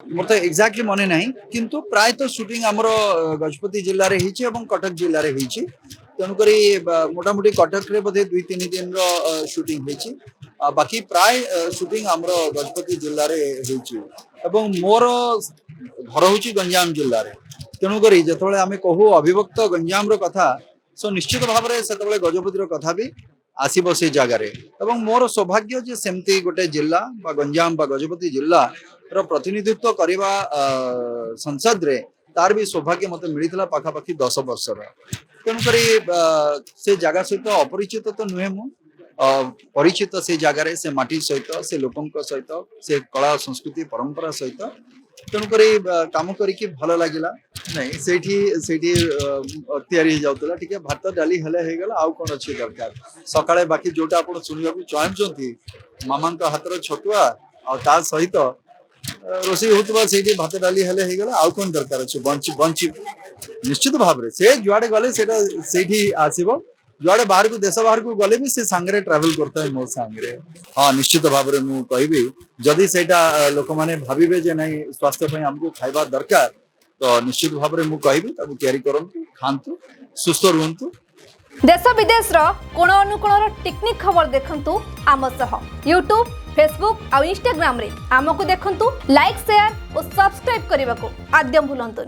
मोर तो एक्जाक्टली मने ना किंतु प्राय तो शूटिंग आमर गजपति जिले में होती कटक जिले में होती तेणुक मोटामोटी कटक रे बोधे 2-3 दिन शूटिंग होती बाकी प्राय शूटिंग आमर गजपति जिले में होती मोर घर हूँ गंजाम जिले में तेणुक जो आम कहू अविभक्त गंजाम कथा सो निश्चित भाव में से गजपति कथा भी आसब से जगार मोर सौभाग्य जे सेमती गोटे जिला गंजाम गजपति जिला प्रतिनिधित्व करने संसद रे तार भी सौभाग्य मत मिलता पाखापाखि 10 वर्षर तेणुक से जगह सहित अपरिचित तो नुहे मु परिचित से जगार से माटी सहित से लोकों सहित से कला संस्कृति परंपरा सहित तेणुक कम करके भल लगे नहीं से भात डाली हेले आउ कौन अच्छी दरकार सकाଳେ बाकी जोटा आप शुणा चाहती मामा हाथर छतुआ आ सहित रोषे होता से भात डाली हेले आउ कौन दरकार अच्छे बंची बंची निश्चित भाव में से जुआड़े गले से आसब जुआड़े बाहर को देश बाहर को गले भी से सांगे ट्रावेल करता है मो सांगे हाँ निश्चित भाव में मुझे कहबी जदि से लोक मैंने भावे जे नहीं स्वास्थ्य आमको खाइबा दरकार तो निश्चित भाव में मुझे कहबी तैयारी करंतु खांतु सुस्थ रुहंतु देश विदेश कोण अनुकोण टेक्निक खबर देखंतु आम सह यूट्यूब फेसबुक और इंस्टाग्राम रे आमको देखंतु लाइक शेयर और सब्सक्राइब करने को आद्यम भूलंतुनि।